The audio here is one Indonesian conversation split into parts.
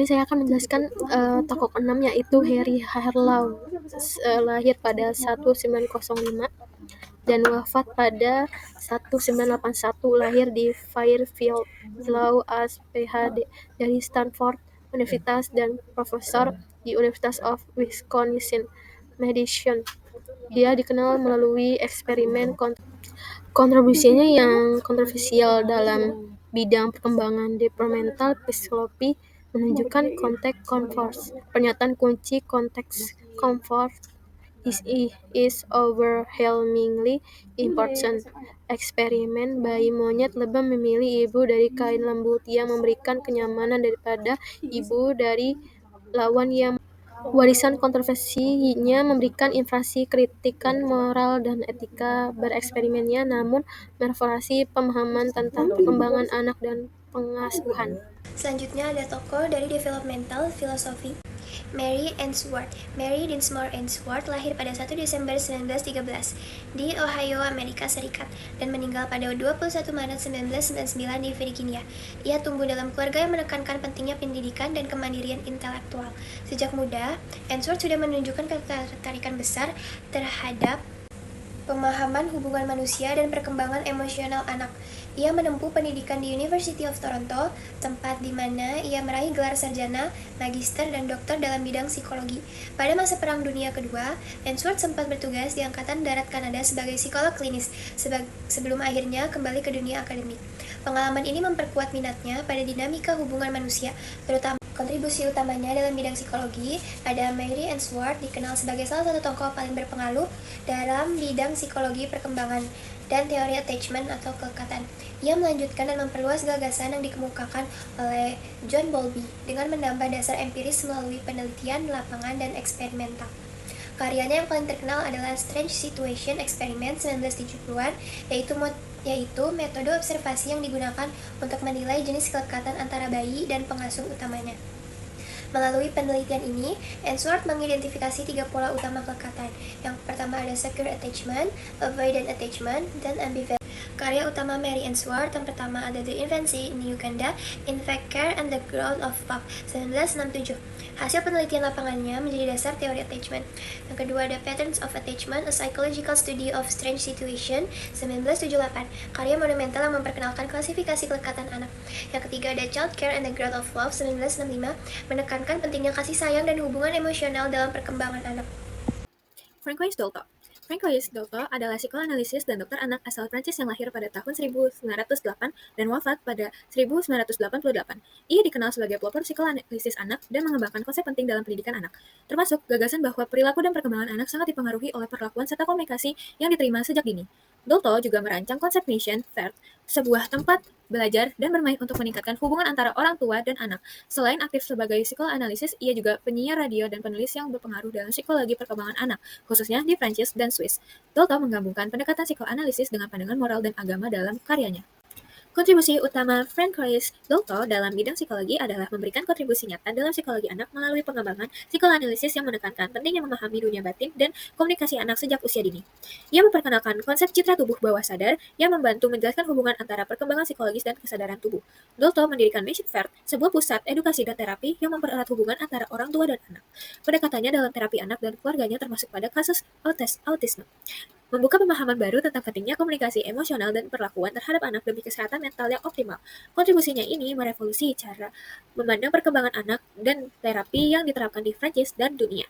ini saya akan menjelaskan tokoh keenam, yaitu Harry Harlow. Lahir pada 1905 dan wafat pada 1981. Lahir di Fairfield, Iowa, PhD dari Stanford Universitas dan profesor di University of Wisconsin Madison. Dia dikenal melalui eksperimen kontribusinya yang kontroversial dalam bidang perkembangan developmental psychology menunjukkan konteks comfort. Pernyataan kunci konteks comfort is overwhelmingly important. Eksperimen bayi monyet lebih memilih ibu dari kain lembut yang memberikan kenyamanan daripada ibu dari lawan yang warisan kontroversinya memberikan informasi kritikan moral dan etika bereksperimennya, namun merevolusi pemahaman tentang perkembangan anak dan pengasuhan. Selanjutnya ada tokoh dari developmental philosophy, Mary Ainsworth. Mary Dinsmore Ainsworth lahir pada 1 Desember 1913 di Ohio, Amerika Serikat, dan meninggal pada 21 Maret 1999 di Virginia. Ia tumbuh dalam keluarga yang menekankan pentingnya pendidikan dan kemandirian intelektual. Sejak muda, Ainsworth sudah menunjukkan ketertarikan besar terhadap pemahaman hubungan manusia dan perkembangan emosional anak. Ia menempuh pendidikan di University of Toronto, tempat di mana ia meraih gelar sarjana, magister, dan doktor dalam bidang psikologi. Pada masa Perang Dunia Kedua, Ainsworth sempat bertugas di Angkatan Darat Kanada sebagai psikolog klinis, sebelum akhirnya kembali ke dunia akademik. Pengalaman ini memperkuat minatnya pada dinamika hubungan manusia, terutama kontribusi utamanya dalam bidang psikologi. Ada Mary Ainsworth dikenal sebagai salah satu tokoh paling berpengaruh dalam bidang psikologi perkembangan dan teori attachment atau kelekatan. Ia melanjutkan dan memperluas gagasan yang dikemukakan oleh John Bowlby dengan menambah dasar empiris melalui penelitian lapangan dan eksperimental. Karyanya yang paling terkenal adalah Strange Situation Experiment 1970-an, yaitu metode observasi yang digunakan untuk menilai jenis kelekatan antara bayi dan pengasuh utamanya. Melalui penelitian ini, Ainsworth mengidentifikasi 3 pola utama kelekatan. Yang pertama ada secure attachment, avoidant attachment, dan ambivalent. Karya utama Mary Ainsworth yang pertama ada The Infancy in Uganda, Infant Care and the Growth of Love, 1967. Hasil penelitian lapangannya menjadi dasar teori attachment. Yang kedua ada Patterns of Attachment, A Psychological Study of Strange Situation, 1978. Karya monumental yang memperkenalkan klasifikasi kelekatan anak. Yang ketiga ada Child Care and the Growth of Love, 1965, menekankan pentingnya kasih sayang dan hubungan emosional dalam perkembangan anak. Francois Dolto. Francois Dolto adalah psikoanalisis dan dokter anak asal Prancis yang lahir pada tahun 1908 dan wafat pada 1988. Ia dikenal sebagai pelopor psikoanalisis anak dan mengembangkan konsep penting dalam pendidikan anak, termasuk gagasan bahwa perilaku dan perkembangan anak sangat dipengaruhi oleh perlakuan serta komunikasi yang diterima sejak dini. Dolto juga merancang konsep Mission Fair, sebuah tempat belajar dan bermain untuk meningkatkan hubungan antara orang tua dan anak. Selain aktif sebagai psikoanalisis, ia juga penyiar radio dan penulis yang berpengaruh dalam psikologi perkembangan anak, khususnya di Prancis dan Swiss. Dolto menggabungkan pendekatan psikoanalisis dengan pandangan moral dan agama dalam karyanya. Kontribusi utama Francois Dolto dalam bidang psikologi adalah memberikan kontribusi nyata dalam psikologi anak melalui pengembangan psikoanalisis yang menekankan pentingnya memahami dunia batin dan komunikasi anak sejak usia dini. Ia memperkenalkan konsep citra tubuh bawah sadar yang membantu menjelaskan hubungan antara perkembangan psikologis dan kesadaran tubuh. Dolto mendirikan Mission Fair, sebuah pusat edukasi dan terapi yang mempererat hubungan antara orang tua dan anak. Pendekatannya dalam terapi anak dan keluarganya termasuk pada kasus autisme. Membuka pemahaman baru tentang pentingnya komunikasi emosional dan perlakuan terhadap anak demi kesehatan mental yang optimal. Kontribusinya ini merevolusi cara memandang perkembangan anak dan terapi yang diterapkan di Prancis dan dunia.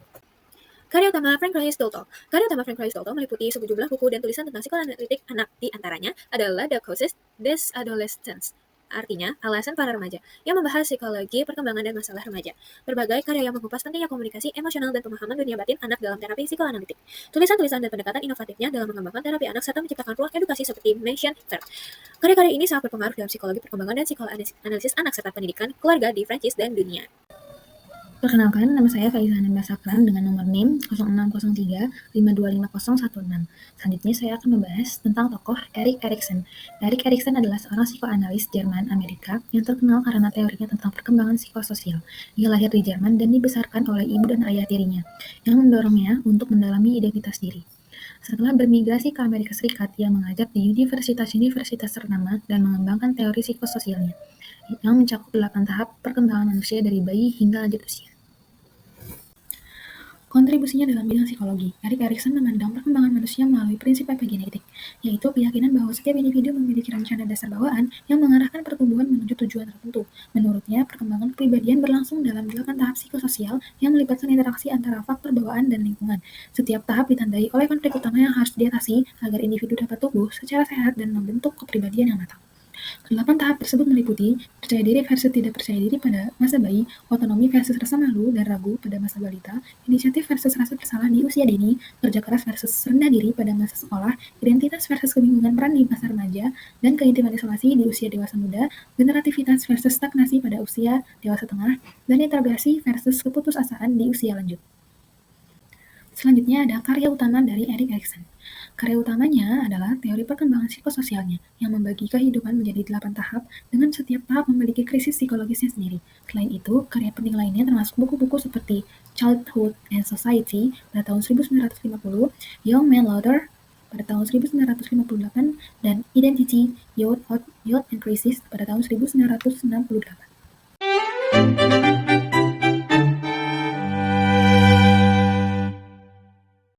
Karya utama Francois Dolto. Karya utama Francois Dolto meliputi sejumlah buku dan tulisan tentang psikoanalitik anak. Di antaranya adalah The Causes des Adolescents, artinya alasan para remaja, yang membahas psikologi perkembangan dan masalah remaja. Berbagai karya yang mengupas pentingnya komunikasi emosional dan pemahaman dunia batin anak dalam terapi psikoanalitik. Tulisan-tulisan dan pendekatan inovatifnya dalam mengembangkan terapi anak serta menciptakan ruang edukasi seperti Mission Fair. Karya-karya ini sangat berpengaruh dalam psikologi perkembangan dan psikoanalisis anak serta pendidikan keluarga di Prancis dan dunia. Perkenalkan, nama saya Faiza Nanda Sakran dengan nomor NIM 0603525016. Selanjutnya saya akan membahas tentang tokoh Erik Erikson. Erik Erikson adalah seorang psikoanalis Jerman Amerika yang terkenal karena teorinya tentang perkembangan psikososial. Ia lahir di Jerman dan dibesarkan oleh ibu dan ayah tirinya, yang mendorongnya untuk mendalami identitas diri. Setelah bermigrasi ke Amerika Serikat, ia mengajar di universitas-universitas ternama dan mengembangkan teori psikososialnya. yang mencakup 8 tahap perkembangan manusia dari bayi hingga lanjut usia. Kontribusinya dalam bidang psikologi, Erik Erikson memandang perkembangan manusia melalui prinsip epigenetik, yaitu keyakinan bahwa setiap individu memiliki rencana dasar bawaan yang mengarahkan pertumbuhan menuju tujuan tertentu. Menurutnya, perkembangan kepribadian berlangsung dalam 8 tahap psikososial yang melibatkan interaksi antara faktor bawaan dan lingkungan. Setiap tahap ditandai oleh konflik utama yang harus diatasi agar individu dapat tumbuh secara sehat dan membentuk kepribadian yang matang. Kedelapan tahap tersebut meliputi percaya diri versus tidak percaya diri pada masa bayi, otonomi versus rasa malu dan ragu pada masa balita, inisiatif versus rasa bersalah di usia dini, kerja keras versus rendah diri pada masa sekolah, identitas versus kebingungan peran di masa remaja, dan keintiman isolasi di usia dewasa muda, generativitas versus stagnasi pada usia dewasa tengah, dan interogasi versus keputusasaan di usia lanjut. Selanjutnya ada karya utama dari Erik Erikson. Karya utamanya adalah teori perkembangan psikososialnya yang membagi kehidupan menjadi 8 tahap dengan setiap tahap memiliki krisis psikologisnya sendiri. Selain itu, karya penting lainnya termasuk buku-buku seperti Childhood and Society pada tahun 1950, Young Man Lauder pada tahun 1958, dan Identity, Youth and Crisis pada tahun 1968.